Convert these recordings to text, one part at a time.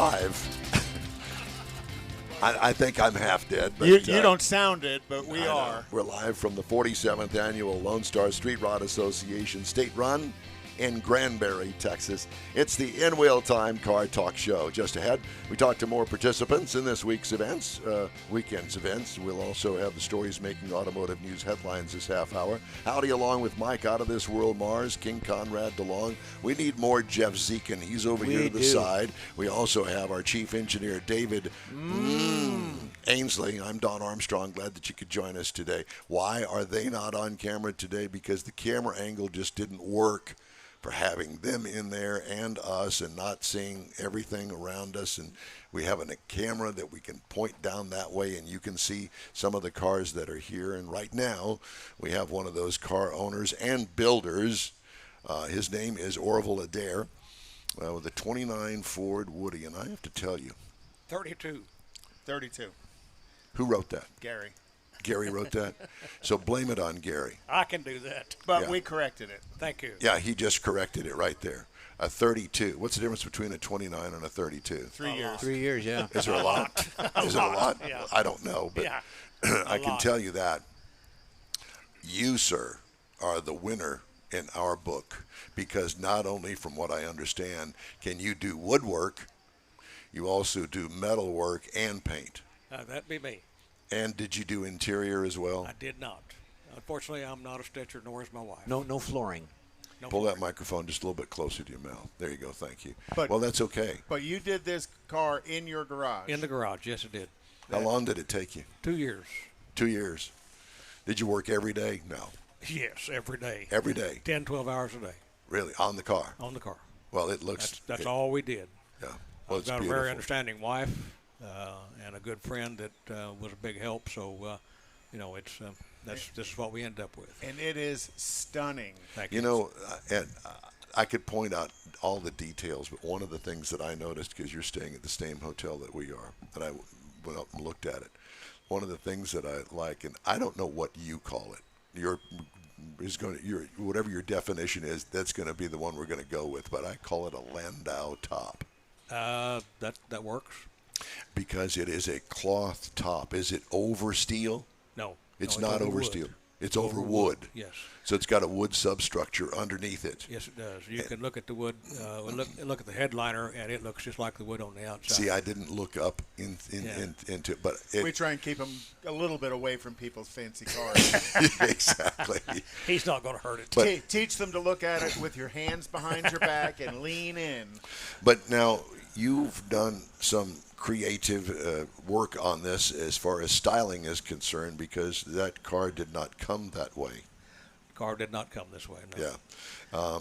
live. I think I'm half dead. But, You don't sound it, but we are. We're live from the 47th Annual Lone Star Street Rod Association State Run in Granbury, Texas. It's the In Wheel Time Car Talk Show. Just ahead, we talk to more participants in this week's events, weekend's events. We'll also have the stories making automotive news headlines this half hour. Howdy, along with Mike Out of This World Mars, King Conrad DeLong. We need more Jeff Zekin. He's over here to the side. We also have our chief engineer, David Ainsley. I'm Don Armstrong. Glad that you could join us today. Why are they not on camera today? Because the camera angle just didn't work for having them in there and us and not seeing everything around us. And we have a camera that we can point down that way and you can see some of the cars that are here. And right now we have one of those car owners and builders. His name is Orville Adair with a 29 Ford Woody. And I have to tell you. 32. Who wrote that? Gary. Gary wrote that? So blame it on Gary. I can do that. But we corrected it. Thank you. Yeah, he just corrected it right there. A 32. What's the difference between a 29 and a 32? 3 years. 3 years, yeah. Is there a lot? Is it a lot? Yeah. I don't know, but Yeah. I can tell you that you, sir, are the winner in our book because not only, from what I understand, can you do woodwork, you also do metal work and paint. That'd be me. And did you do interior as well? I did not. Unfortunately, I'm not a stitcher, nor is my wife. No flooring. No Pull flooring. that microphone just a little bit closer to your mouth. There you go. Thank you. But- well, that's okay. But you did this car in your garage. In the garage, yes, it did. How long did it take you? 2 years. 2 years. Did you work every day? No. Yes, every day. Every day? 10, 12 hours a day. Really? On the car? On the car. Well, it looks... That's all we did. Yeah. Well, I've it's got beautiful. a very understanding wife and a good friend that was a big help. So, this is what we end up with. And it is stunning. Thank you. You know, and I could point out all the details, but one of the things that I noticed, because you're staying at the same hotel that we are, and I went up and looked at it, one of the things that I like, and I don't know what you call it, whatever your definition is, that's going to be the one we're going to go with, but I call it a Landau top. That works. Because it is a cloth top. Is it over steel? No. It's No, not over wood. steel. It's over wood. Yes. So it's got a wood substructure underneath it. Yes, it does. You can look at the wood, look at the headliner, and it looks just like the wood on the outside. See, I didn't look up into it, but We try and keep them a little bit away from people's fancy cars. exactly. He's not going to hurt it. But- Teach them to look at it with your hands behind your back and lean in. But now you've done some creative work on this as far as styling is concerned, because that car did not come that way. The car did not come this way. No. Yeah.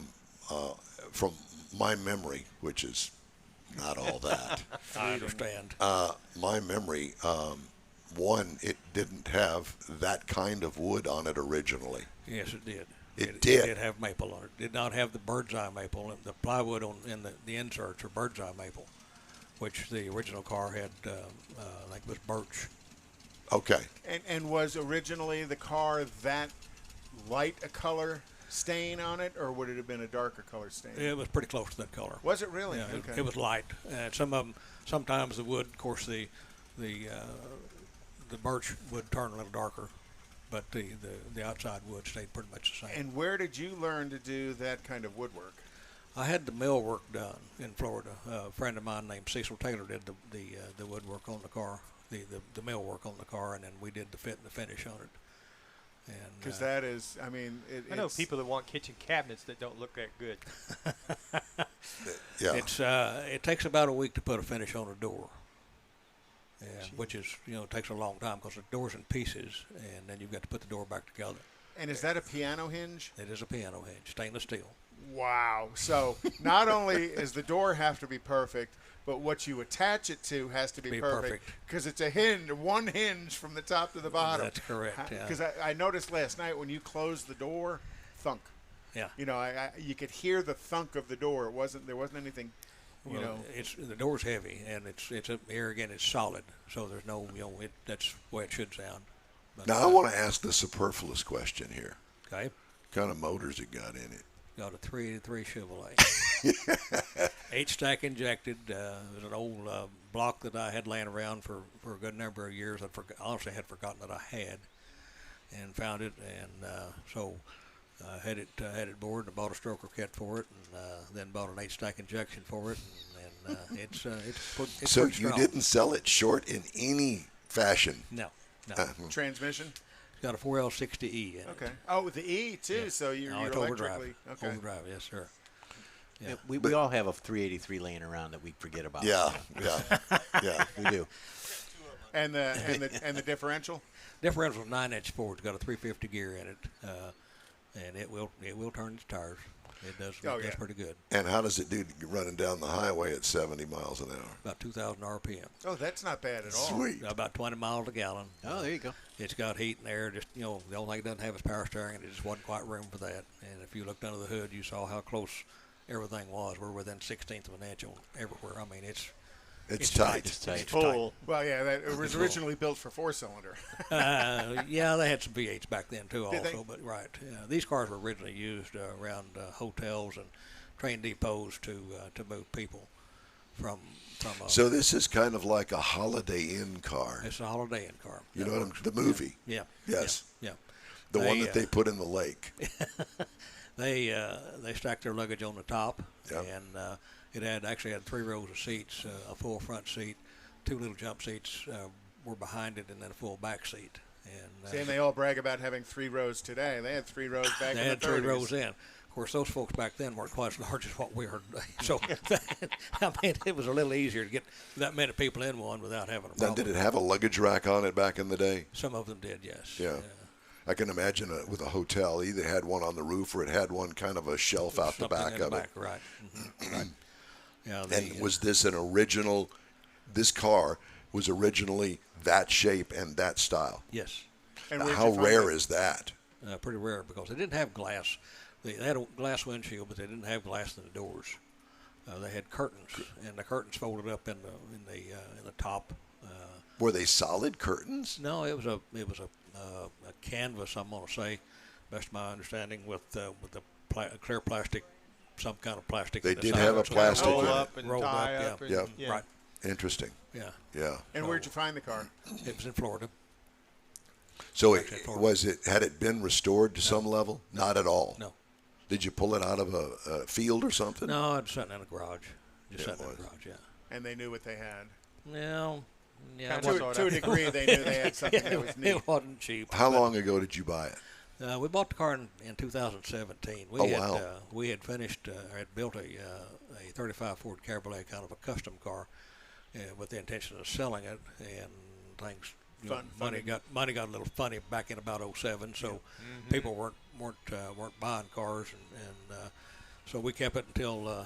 From my memory, which is not all that. I understand. My memory, one, it didn't have that kind of wood on it originally. Yes, it did. It did. It did have maple on it. It did not have the bird's eye maple. The plywood in the inserts are bird's eye maple, which the original car had, I think it was birch. Okay. And was originally the car that light a color stain on it, or would it have been a darker color stain? It was pretty close to that color. Was it really? Yeah, Okay. it was light. Some of them, sometimes the wood, of course, the birch would turn a little darker, but the outside wood stayed pretty much the same. And where did you learn to do that kind of woodwork? I had the mill work done in Florida. A friend of mine named Cecil Taylor did the woodwork on the car, the mill work on the car, and then we did the fit and the finish on it. Because that is, I mean, I know people that want kitchen cabinets that don't look that good. Yeah. It takes about a week to put a finish on a door, and which is takes a long time because the door's in pieces, and then you've got to put the door back together. And is that a piano hinge? It is a piano hinge, stainless steel. Wow. So not only does the door have to be perfect, but what you attach it to has to be perfect because it's a hinge, one hinge from the top to the bottom. That's correct. Because I noticed last night when you closed the door, thunk. Yeah. You could hear the thunk of the door. There wasn't anything. The door's heavy, and it's here again. It's solid, so there's no that's the way it should sound. But, Now I want to ask the superfluous question here. Okay. What kind of motors it got in it? Got a 383 Chevrolet. H-stack injected. It was an old block that I had laying around for a good number of years. Honestly had forgotten that I had, and found it, and so had it bored and bought a stroker kit for it, and then bought an H-stack injection for it, and it's So pretty you strong. didn't sell it short in any fashion. No. Transmission? It's got a 4L60E in it. Okay. Oh, with the E, too, Yeah. so you're No, it's electrically. overdrive. Okay. Overdrive, yes, sir. Yeah. We all have a 383 laying around that we forget about. Yeah. We do. And the differential? Differential's 9-inch Ford. It's got a 350 gear in it, and it will turn its tires. It does. Oh, It does yeah. pretty good. And how does it do running down the highway at 70 miles an hour? About 2,000 RPM. Oh, that's not bad at all. Sweet. About 20 miles a gallon. Oh, there you go. It's got heat and air. Just the only thing it doesn't have is power steering, and it just wasn't quite room for that. And if you looked under the hood, you saw how close everything was. We're within 1/16 of an inch on everywhere. I mean, it's tight. It's tight. It's Full. Well, yeah, it was originally built for 4-cylinder. Yeah, they had some V8s back then too, Did also. they? But right, these cars were originally used around hotels and train depots to move people from. So this is kind of like a Holiday Inn car. It's a Holiday Inn car. You That know what works. the movie? Yeah. Yes. Yeah. The one They, that they put in the lake. They stacked their luggage on the top, Yep. and it actually had 3 rows of seats, a full front seat, 2 little jump seats were behind it, and then a full back seat. And See, and they all brag about having 3 rows today. They had 3 rows back they in had the 3 30s. rows in. Of course, those folks back then weren't quite as large as what we are today. So, I mean, it was a little easier to get that many people in one without having a Now, problem. did it have a luggage rack on it back in the day? Some of them did, yes. Yeah. I can imagine with a hotel, either had one on the roof or it had one kind of a shelf out the Something back in the of back, it. right. Right. Yeah, And was this an original? This car was originally that shape and that style. yes. And where'd How you find rare it? is that? Pretty rare because they didn't have glass. They had a glass windshield, but they didn't have glass in the doors. They had curtains, and the curtains folded up in the top. Were they solid curtains? No, it was a canvas. I'm gonna say, best of my understanding, with the clear plastic, some kind of plastic. They in the did side have a of it, so it plastic Roll in it. up and Rolled tie up, up. yeah. And, Yeah. Right. Interesting. Yeah. Yeah. And where'd you find the car? It was in Florida. So Actually, Florida. had it been restored to some level? Not at all. No. Did you pull it out of a field or something? No, it was sitting in a garage. Just Yeah, sitting in it a was. garage. Yeah. And they knew what they had. No. Yeah. Kinda It sort To a degree, they knew they had something that was wasn't, neat. it wasn't cheap. How long ago did you buy it? We bought the car in 2017. Oh, wow. We had finished, had built a 35 Ford Cabriolet, kind of a custom car, with the intention of selling it, and things. Money got a little funny back in about 07, so people weren't buying cars, and so we kept it until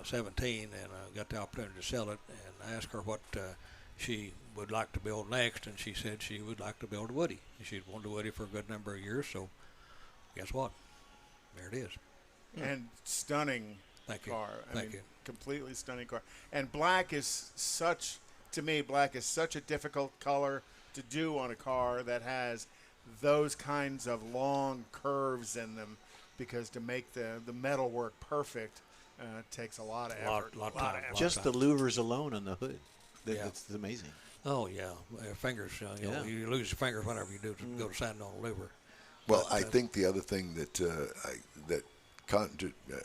17, and got the opportunity to sell it, and I asked her what she would like to build next, and she said she would like to build a Woody. She'd wanted a Woody for a good number of years, so guess what? There it is. And stunning Thank you. car. Thank you. Completely stunning car. And black is such a difficult color to do on a car that has those kinds of long curves in them, because to make the metal work perfect takes a lot of effort. Lot of lot time. effort. Just the louvers alone on the hood. Yeah. That's amazing. Oh yeah, fingers. Yeah. You lose your fingers whenever you do go to sanding on a louver. Well, I think the other thing to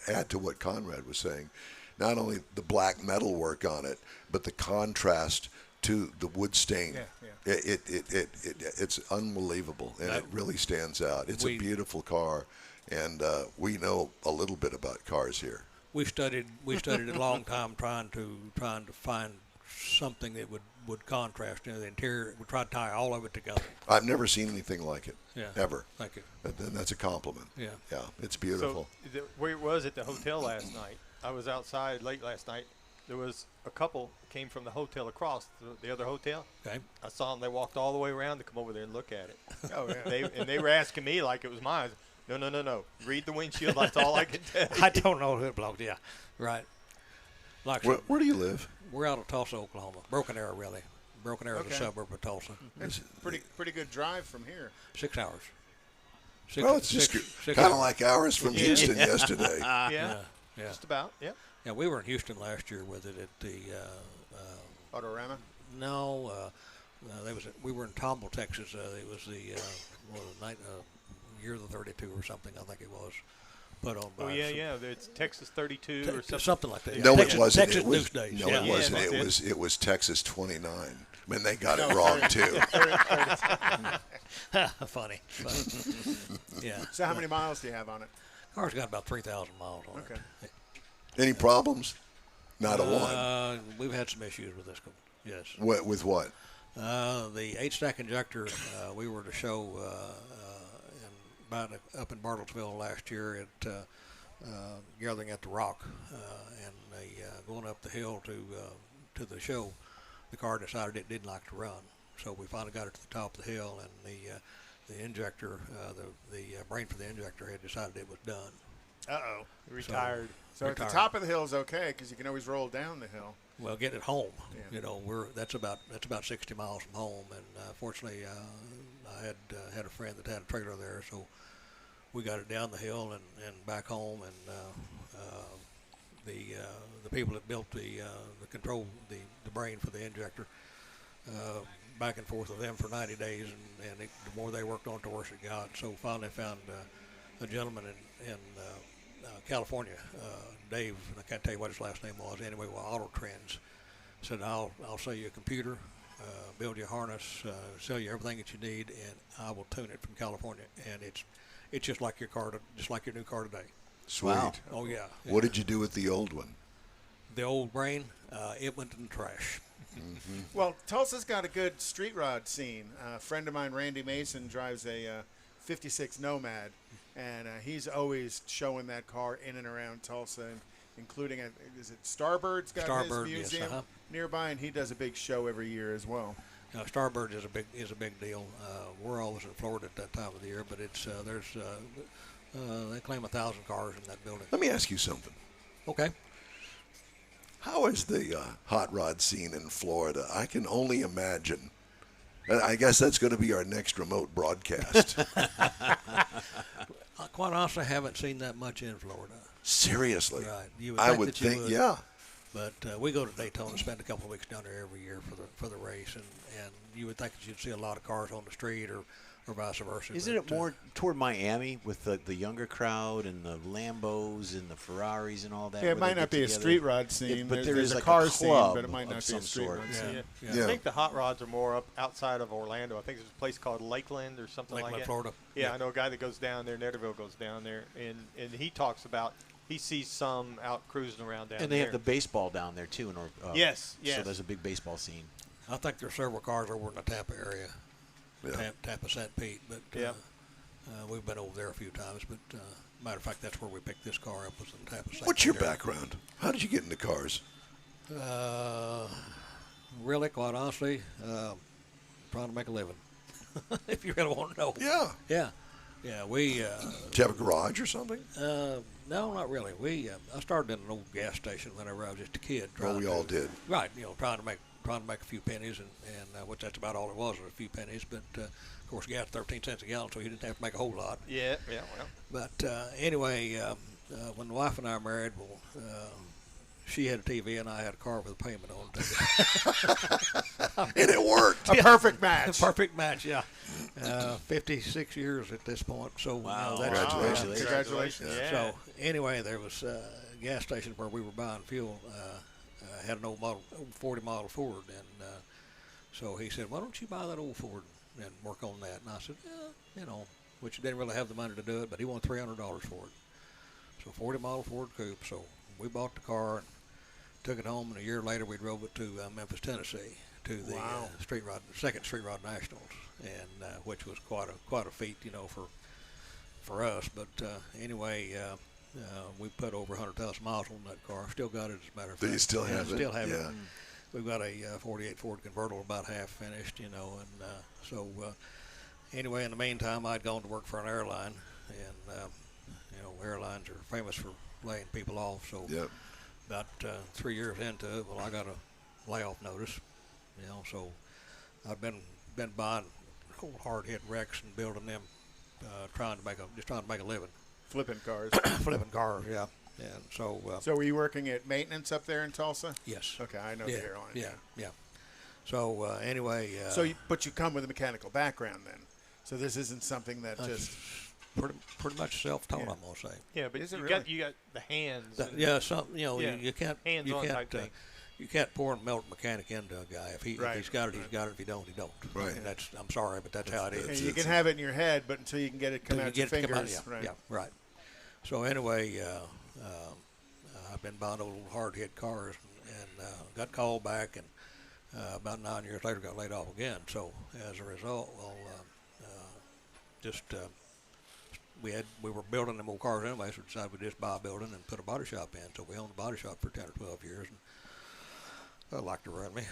add to what Conrad was saying, not only the black metal work on it, but the contrast to the wood stain. Yeah. It's unbelievable, and it really stands out. It's a We- beautiful car, and we know a little bit about cars here. We studied a long time trying to find something that would contrast. The interior. We tried to tie all of it together. I've never seen anything like it, Yeah. ever. Thank you. And that's a compliment. Yeah. Yeah, it's beautiful. So where it was at the hotel last night, I was outside late last night. There was a couple came from the hotel across the other hotel. Okay. I saw them. They walked all the way around to come over there and look at it. Oh yeah. They were asking me like it was mine. No. Read the windshield. That's all I can tell you. I don't know who it belongs to. Yeah. Right. Like I said, Where do you live? we're out of Tulsa, Oklahoma. Broken Arrow, really. Broken Arrow is Okay. a suburb of Tulsa. That's pretty good drive from here. 6 hours. Well, it's just six kind of hours. like ours from Houston yesterday. Yeah, Yeah. just about. Yeah. Yeah, we were in Houston last year with it at the. Autorama. No, we were in Tomball, Texas. It was the year of the 32 or something. I think it was put on. Oh by yeah, some- yeah. It's Texas 32 or something. something like that. No, Texas, it wasn't. Texas It was, News Days. no, yeah. it wasn't. that's It was Texas 29. I mean, they got it wrong too. Funny. Yeah. So how many miles do you have on it? Car's got about 3,000 miles on Okay. it. Any problems? Not a one. We've had some issues with this one. Yes. What with what? The 8-stack injector, we were to show up in Bartlesville last year at gathering at the Rock, and going up the hill to the show, the car decided it didn't like to run. So we finally got it to the top of the hill, and the injector, the brain for the injector had decided it was done. Uh-oh. Retired. So at the Retired. top of the hill is okay because you can always roll down the hill. Well, getting it home, Yeah. you know, that's about 60 miles from home, and fortunately, I had a friend that had a trailer there, so we got it down the hill and back home, and the people that built the control the brain for the injector, back and forth with them for 90 days, and the more they worked on it, the worse it got. So finally found a gentleman in California, Dave, and I can't tell you what his last name was. Anyway, Auto Trends said, I'll sell you a computer, build you a harness, sell you everything that you need, and I will tune it from California. And it's just like your car, just like your new car today. Sweet. Wow. Oh yeah. What did you do with the old one? The old brain, it went in the trash. Well, Tulsa's got a good street rod scene. A friend of mine, Randy Mason, drives a 56 Nomad, and he's always showing that car in and around Tulsa, and including, is it Starbird's got Starbird, his yes, museum nearby, and he does a big show every year as well. Starbird is a big deal. We're always in Florida at that time of the year, but it's they claim 1,000 cars in that building. Let me ask you something. Okay. How is the hot rod scene in Florida? I can only imagine. I guess that's going to be our next remote broadcast. Quite honestly, I haven't seen that much in Florida. Seriously. Right. You would I think would that you think, would. yeah. But we go to Daytona, spend a couple of weeks down there every year for the race, and you would think that you'd see a lot of cars on the street or vice versa. Isn't it more toward Miami with the younger crowd and the Lambos and the Ferraris and all that? Yeah, it where might they not get be a together? street rod scene. but There's a like car a scene, club but it might of not be some a street sort. rod Yeah. scene. Yeah. Yeah. I think the hot rods are more up outside of Orlando. I think there's a place called Lakeland or something Lakeland, like that. Florida. Yeah, Yeah. I know a guy that goes down there. Netterville goes down there, and he talks about he sees some out cruising around down there. And they have the baseball down there too. Yes, So yes. there's a big baseball scene. I think there's several cars over in the Tampa area, Yeah. Tampa St. Pete, but Yeah. we've been over there a few times. But matter of fact, that's where we picked this car up, was in Tampa St. What's Pete your area. background? How did you get into cars? Really, quite honestly, trying to make a living. If you really want to know. Yeah. Yeah. We. Did you have a garage or something? No, not really. I started in an old gas station whenever I was just a kid. Well, we all did. Right. Trying to make a few pennies, and which that's about all it was a few pennies. But of course, gas 13 cents a gallon, so you didn't have to make a whole lot. Yeah, well. But anyway, when the wife and I married, she had a TV and I had a car with a payment on it. And it worked. A perfect match. Perfect match, yeah. 56 years at this point. So Wow. Congratulations. Congratulations. Yeah. So anyway, there was a gas station where we were buying fuel. Had an old 40 model Ford, and so he said, "Why don't you buy that old Ford and work on that?" And I said, "Yeah, which didn't really have the money to do it, but he wanted $300 for it. So 40 model Ford Coupe. So we bought the car and took it home, and a year later we drove it to Memphis, Tennessee, to the second Street Rod Nationals, and which was quite a feat, for us. But anyway, we put over 100,000 miles on that car. Still got it, as a matter of fact. Do you still have it? Still have Yeah. it. We've got a 48 Ford Convertable about half finished, and so anyway, in the meantime, I'd gone to work for an airline, and airlines are famous for laying people off. So Yep. about 3 years into it, I got a layoff notice. So I've been buying old hard hit wrecks and building them, trying to make a living. Flipping cars. Flipping cars, yeah. And so. So were you working at maintenance up there in Tulsa? Yes. Okay, I know Yeah. the airline. Yeah. So anyway. But you come with a mechanical background then. So this isn't something that just. Pretty much self-taught, Yeah. I'm gonna say. Yeah, but Is it you really? got the hands. and- Yeah, some Yeah. you can't Hands-on type thing. you can't pour and melt mechanic into a guy. If he's got it, he's got it. If he don't, he don't. Right. And I'm sorry, but that's how it is. And you can have it in your head, but until you can get it come Till you out your get it to come fingers. out, Right. yeah, right. So anyway, I've been buying old hard-hit cars and got called back, and about 9 years later got laid off again. So as a result, we were building them old cars anyway, so we decided we'd just buy a building and put a body shop in. So we owned a body shop for 10 or 12 years, and they liked to run me,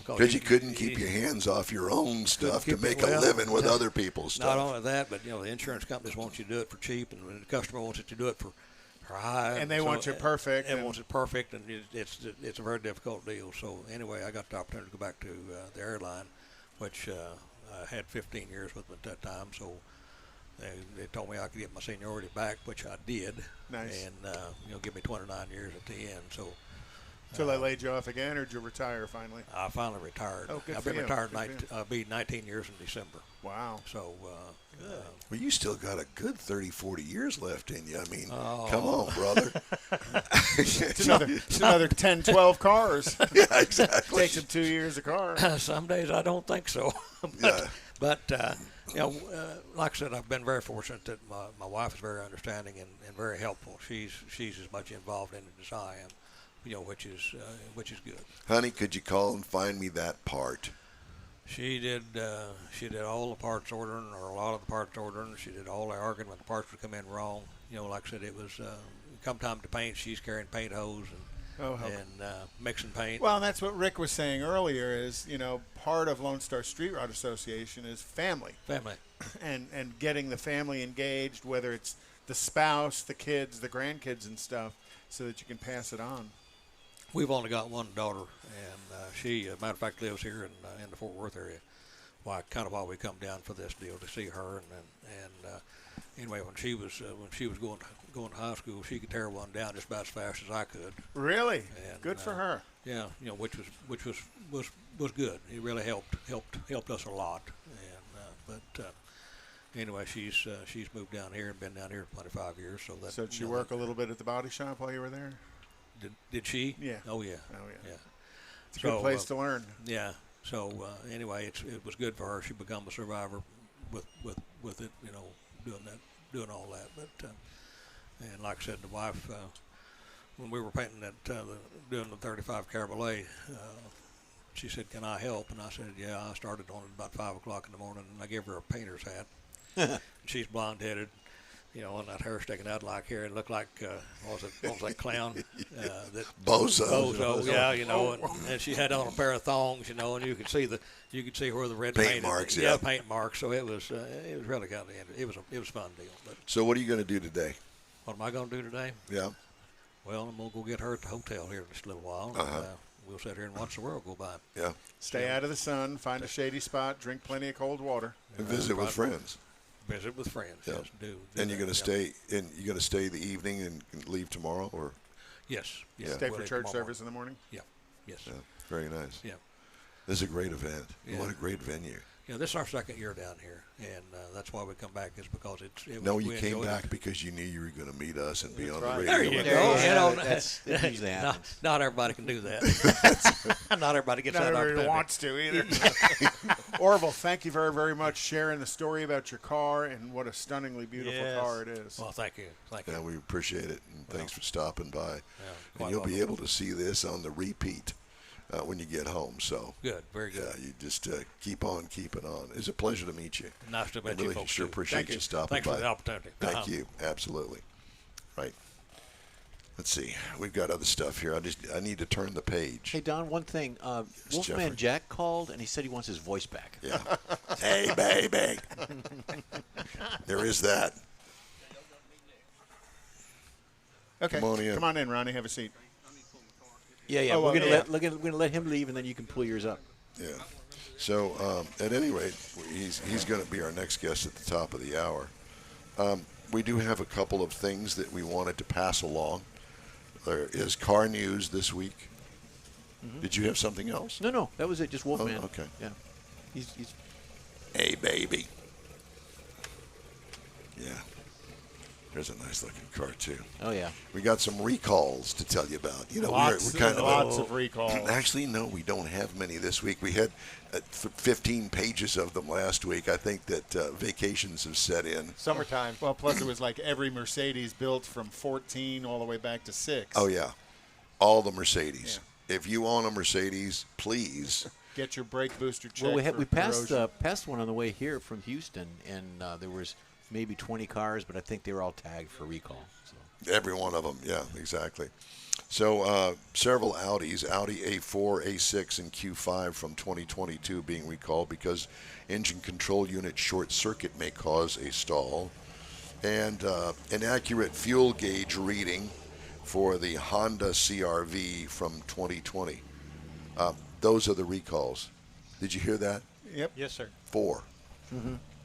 Because you couldn't keep your hands off your own stuff to make a living with other people's stuff. Not only that, but the insurance companies want you to do it for cheap, and the customer wants you to do it for high. And they want you perfect. And wants it perfect, and it's a very difficult deal. So anyway, I got the opportunity to go back to the airline, which I had 15 years with them at that time. So they told me I could get my seniority back, which I did. Nice. And give me 29 years at the end. So they laid you off again, or did you retire finally? I finally retired. Oh, good I've for been you. retired. Good for you. I'll be 19 years in December. Wow. So. Well, you still got a good 30, 40 years left in you. I mean, Oh. come on, brother. It's another 10, 12 cars. Yeah, exactly. Takes them 2 years a car. Some days I don't think so. But like I said, I've been very fortunate that my wife is very understanding and very helpful. She's as much involved in it as I am, which is good. Honey, could you call and find me that part? She did all the parts ordering, or a lot of the parts ordering. She did all the arguing when the parts would come in wrong. Like I said, it was come time to paint, she's carrying paint hose and mixing paint. Well, and that's what Rick was saying earlier is, part of Lone Star Street Rod Association is family. Family. And getting the family engaged, whether it's the spouse, the kids, the grandkids and stuff, so that you can pass it on. We've only got one daughter, and she, as a matter of fact, lives here in the Fort Worth area. Why we come down for this deal to see her, and anyway, when she was going to high school, she could tear one down just about as fast as I could. Really? And, good for her. Yeah, which was good. It really helped us a lot. And anyway, she's moved down here and been down here for 25 years. So did she work a little bit at the body shop while you were there? Did she? Yeah. Oh yeah. Yeah. It's a good place to learn. Yeah. So anyway, it was good for her. She become a survivor with it, doing all that. But and like I said, the wife, when we were painting doing the 35 Cabriolet, she said, "Can I help?" And I said, "Yeah." I started on it about 5 o'clock in the morning, and I gave her a painter's hat. She's blonde-headed. And that hair sticking out like here, it looked like what was that clown? Bozo. Yeah, and she had on a pair of thongs, and you could see where the red paint marks. Yeah, paint marks. So it was really kind of it was a fun deal. But so what are you going to do today? what am I going to do today? Yeah. Well, I'm going to go get her at the hotel here in just a little while. And, we'll sit here and watch the world go by. Yeah. Stay out of the sun, find a shady spot, drink plenty of cold water, And visit with friends. Visit with friends. Yeah. Yes, do And you're going to yeah. stay. And you're going to stay the evening and leave tomorrow, or Yes. Yes. Yeah. stay We'll for leave church tomorrow service in the morning. morning. Yeah. Yes. yeah, very nice. Yeah. This is a great event. Yeah. What a great venue. This is our second year down here, and that's why we come back is because No, we you came enjoyed back it. because you knew you were going to meet us and be on right. the There radio. you There go. you have it. That usually not, happens. not everybody can do that. Not everybody gets Not that everybody opportunity. wants to either. Orville, thank you very, very much sharing the story about your car and what a stunningly beautiful Yes. car it is. Well, thank you. Thank you. Yeah, we appreciate it, and thanks for stopping by. Yeah, And quite you'll be welcome. able to see this on the repeat when you get home. So Good. Very good. yeah, you just keep on keeping on. It's a pleasure to meet you. Nice to I meet you really folks. sure too. appreciate Thank you you stopping Thanks by. for the opportunity. Thank you. Absolutely. Right. Let's see. We've got other stuff here. I need to turn the page. Hey, Don, one thing. Wolfman Jeffrey. Jack called, and he said he wants his voice back. Yeah. Hey, baby. There is that. Okay. Come on in. Come on in, Ronnie. Have a seat. Yeah. Oh, we're well, gonna let him leave, and then you can pull yours up. Yeah. So at any rate, he's going to be our next guest at the top of the hour. we do have a couple of things that we wanted to pass along. There is car news this week. Did you have something else? No, that was it. Just Wolfman. Oh, okay. Yeah. He's Hey, baby. Yeah. There's a nice looking car, too. Oh, yeah. We got some recalls to tell you about. You know, Lots we're kind lots of of recalls. Actually, no, we don't have many this week. We had 15 pages of them last week. I think that vacations have set in. Summertime. Well, plus it was like every Mercedes built from 14 all the way back to 6. Oh, yeah. All the Mercedes. If you own a Mercedes, please. Get your brake booster checked. Well, we passed corrosion. passed one on the way here from Houston, and there was maybe 20 cars, but I think they were all tagged for recall. So. Every one of them, yeah, exactly. So several Audis, Audi A4, A6, and Q5 from 2022 being recalled because engine control unit short circuit may cause a stall. And inaccurate fuel gauge reading for the Honda CR-V from 2020. Those are the recalls. Did you hear that? Yep. Yes, sir. 4.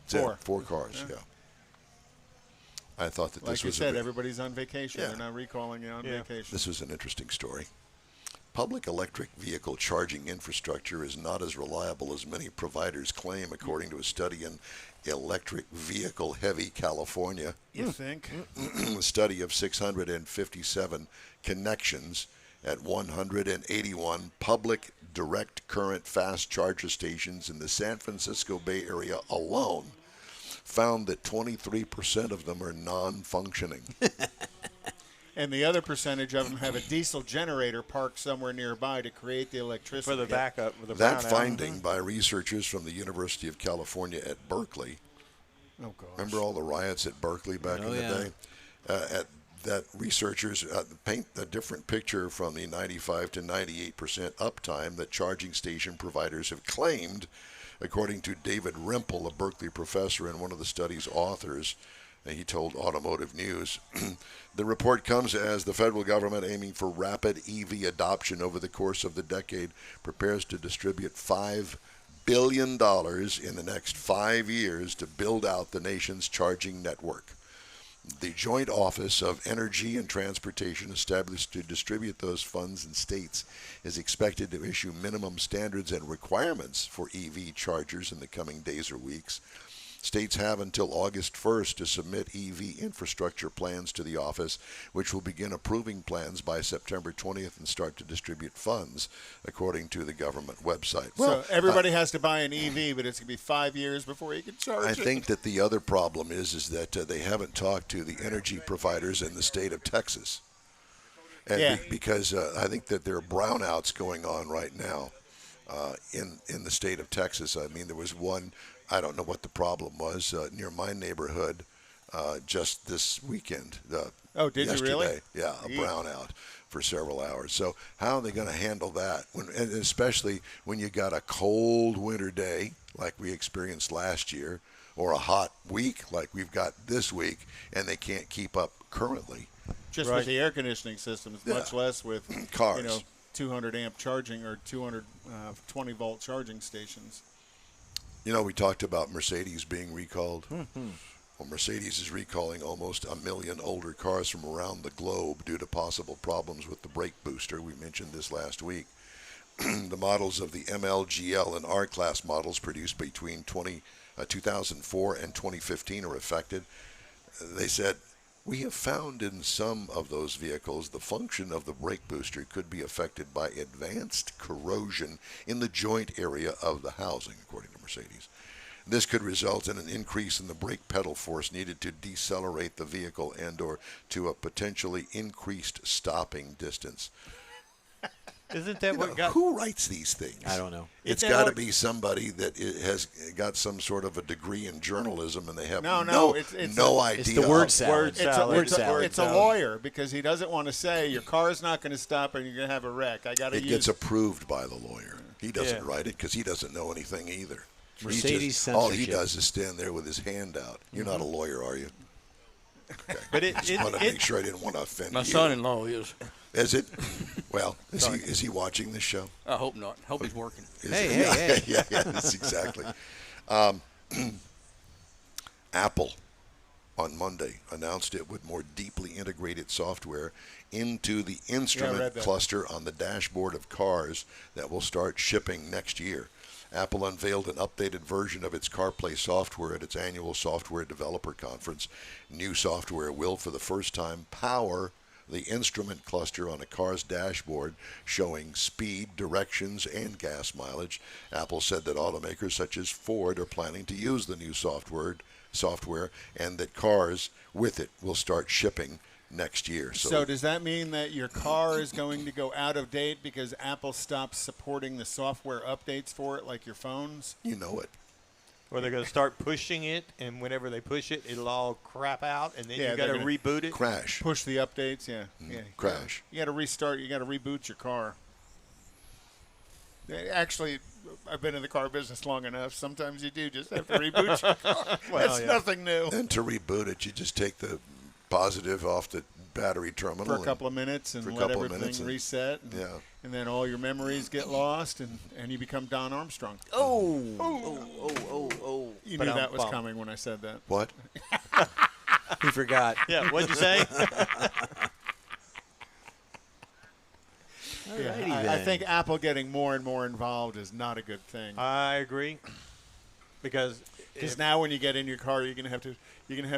Four. 4 cars, yeah. I thought that Like this you was said, everybody's on vacation. Yeah. They're not recalling you on vacation. This was an interesting story. Public electric vehicle charging infrastructure is not as reliable as many providers claim, according to a study in Electric Vehicle Heavy California. You think? A study of 657 connections at 181 public direct current fast charger stations in the San Francisco Bay Area alone found that 23% of them are non-functioning. And the other percentage of them have a diesel generator parked somewhere nearby to create the electricity. For the backup with the That brownout. finding by researchers from the University of California at Berkeley. Oh, gosh. Remember all the riots at Berkeley back in the day? At that researchers paint a different picture from the 95 to 98% uptime that charging station providers have claimed, according to David Rimple, a Berkeley professor and one of the study's authors. He told Automotive News. The report comes as the federal government, aiming for rapid EV adoption over the course of the decade, prepares to distribute $5 billion in the next 5 years to build out the nation's charging network. The Joint Office of Energy and Transportation, established to distribute those funds in states, is expected to issue minimum standards and requirements for EV chargers in the coming days or weeks. States have until August 1st to submit EV infrastructure plans to the office, which will begin approving plans by September 20th and start to distribute funds, according to the government website. So everybody has to buy an EV, but it's going to be 5 years before you can charge I it. think that the other problem is that they haven't talked to the energy providers in the state of Texas. And because I think that there are brownouts going on right now in the state of Texas. I mean, there was one, I don't know what the problem was, near my neighborhood just this weekend. Oh, did you really? Yesterday. Yeah, a brownout for several hours. So how are they going to handle that? And especially when you got a cold winter day like we experienced last year, or a hot week like we've got this week, and they can't keep up currently. Just with the air conditioning systems, much less with cars. 200 amp charging or 220 volt charging stations. You know, we talked about Mercedes being recalled. Well, Mercedes is recalling almost 1 million older cars from around the globe due to possible problems with the brake booster. We mentioned this last week. The models of the ML, GL, and R-Class models produced between 2004 and 2015 are affected. They said, we have found in some of those vehicles the function of the brake booster could be affected by advanced corrosion in the joint area of the housing, according to Mercedes. This could result in an increase in the brake pedal force needed to decelerate the vehicle and or to a potentially increased stopping distance. Isn't that what got... Who writes these things? I don't know. It's got to be somebody that has got some sort of a degree in journalism, and they have no idea. It's the word salad. It's a lawyer, because he doesn't want to say your car's not going to stop and you're going to have a wreck. It gets approved by the lawyer. He doesn't write it because he doesn't know anything either. Mercedes censorship. All he does is stand there with his hand out. You're not a lawyer, are you? Okay. But I want to make sure I didn't want to offend My you. son-in-law is. Is it? Well, is he watching this show? I hope not. Hope he's working. Hey. Yeah, that's exactly. Apple on Monday announced it would more deeply integrate its software into the instrument cluster on the dashboard of cars that will start shipping next year. Apple unveiled an updated version of its CarPlay software at its annual Software Developer Conference. New software will, for the first time, power the instrument cluster on a car's dashboard, showing speed, directions, and gas mileage. Apple said that automakers such as Ford are planning to use the new software, and that cars with it will start shipping next year. So does that mean that your car is going to go out of date because Apple stops supporting the software updates for it, like your phones? You know it. Or they're going to start pushing it, and whenever they push it, it'll all crap out, and then you got to reboot it. Crash. Push the updates, yeah. Crash. You got to restart. You got to reboot your car. Actually, I've been in the car business long enough. Sometimes you do just have to reboot your car. That's nothing new. And to reboot it, you just take the positive off the battery terminal for a couple of minutes and let everything reset. And then all your memories get lost, and you become Don Armstrong. Oh. You knew that was coming when I said that. What? He forgot. Yeah, what'd you say? I think Apple getting more and more involved is not a good thing. I agree. Because now when you get in your car, you're gonna have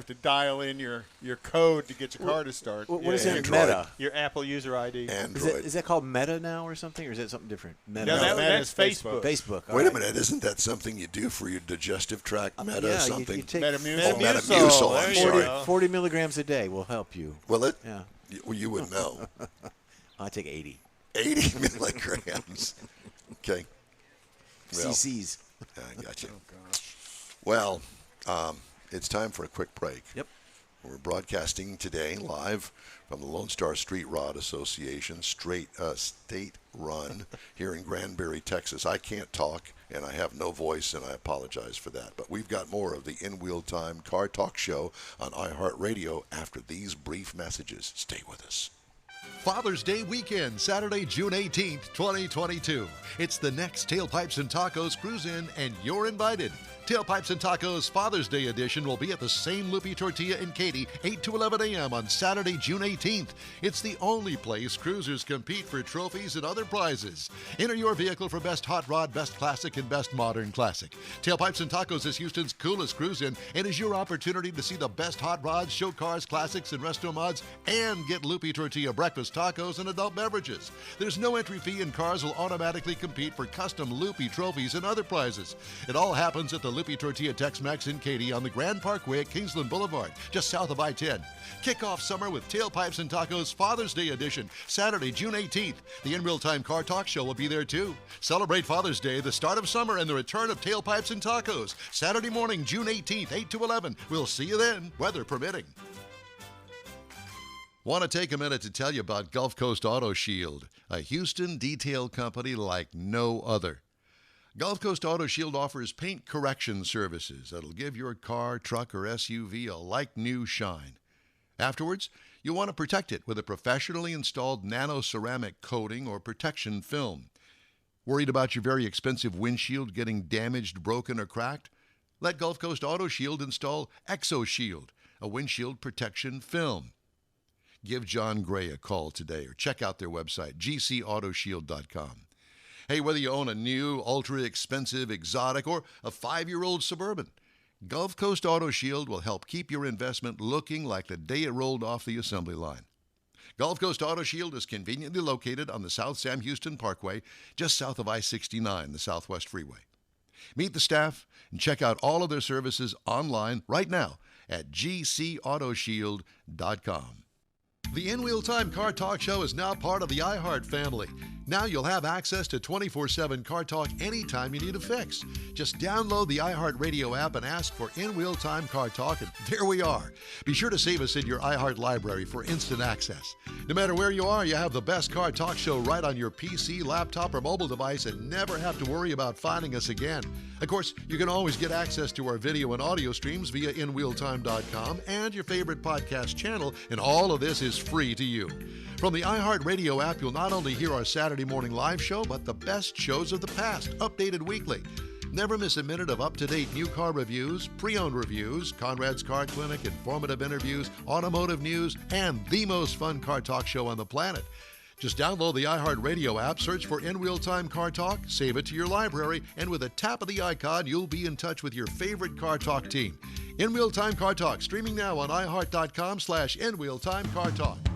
to dial in your code to get your car to start. What is it? Meta. Your Apple user ID. Android. Is that called Meta now or something, or is that something different? Meta. No, that's Facebook. Facebook. Wait a minute, isn't that something you do for your digestive tract? Something. You take Metamucil. I'm sorry. 40 milligrams a day will help you. Will it? Yeah. You would know. I take 80. 80 milligrams. Okay. Well, CCs. I got you. Oh, gosh. Well, it's time for a quick break. Yep. We're broadcasting today live from the Lone Star Street Rod Association state run here in Granbury, Texas. I can't talk, and I have no voice, and I apologize for that. But we've got more of the In Wheel Time Car Talk Show on iHeart Radio after these brief messages. Stay with us. Father's Day weekend, Saturday, June 18th, 2022. It's the next Tailpipes and Tacos Cruise-In, and you're invited. Tailpipes and Tacos Father's Day edition will be at the same Loopy Tortilla in Katy, 8 to 11 a.m. on Saturday, June 18th. It's the only place cruisers compete for trophies and other prizes. Enter your vehicle for Best Hot Rod, Best Classic, and Best Modern Classic. Tailpipes and Tacos is Houston's coolest cruise-in and is your opportunity to see the best hot rods, show cars, classics, and resto mods, and get Loopy Tortilla breakfast tacos and adult beverages. There's no entry fee, and cars will automatically compete for custom Loopy trophies and other prizes. It all happens at the Loopy Tortilla Tex-Mex in Katy on the Grand Parkway at Kingsland Boulevard, just south of I-10. Kick off summer with Tailpipes and Tacos Father's Day edition, Saturday, June 18th. The In Real Time Car Talk Show will be there too. Celebrate Father's Day, the start of summer, and the return of Tailpipes and Tacos. Saturday morning, June 18th, 8 to 11. We'll see you then, weather permitting. Want to take a minute to tell you about Gulf Coast Auto Shield, a Houston detail company like no other. Gulf Coast Auto Shield offers paint correction services that'll give your car, truck, or SUV a like-new shine. Afterwards, you'll want to protect it with a professionally installed nano-ceramic coating or protection film. Worried about your very expensive windshield getting damaged, broken, or cracked? Let Gulf Coast Auto Shield install ExoShield, a windshield protection film. Give John Gray a call today or check out their website, gcautoshield.com. Hey, whether you own a new, ultra-expensive, exotic, or a 5-year-old Suburban, Gulf Coast Auto Shield will help keep your investment looking like the day it rolled off the assembly line. Gulf Coast Auto Shield is conveniently located on the South Sam Houston Parkway, just south of I-69, the Southwest Freeway. Meet the staff and check out all of their services online right now at gcautoshield.com. The In Wheel Time Car Talk Show is now part of the iHeart family. Now you'll have access to 24/7 Car Talk anytime you need a fix. Just download the iHeart Radio app and ask for In Wheel Time Car Talk, and there we are. Be sure to save us in your iHeart library for instant access. No matter where you are, you have the best Car Talk Show right on your PC, laptop, or mobile device and never have to worry about finding us again. Of course, you can always get access to our video and audio streams via InWheelTime.com and your favorite podcast channel, and all of this is free to you. From the iHeart Radio app, you'll not only hear our Saturday morning live show, but the best shows of the past, updated weekly. Never miss a minute of up-to-date new car reviews, pre-owned reviews, Conrad's Car Clinic, informative interviews, automotive news, and the most fun car talk show on the planet. Just download the iHeart Radio app, search for In Real Time Car Talk, save it to your library, and with a tap of the icon, you'll be in touch with your favorite Car Talk team. In Real Time Car Talk, streaming now on iHeart.com/InRealTimeCarTalk.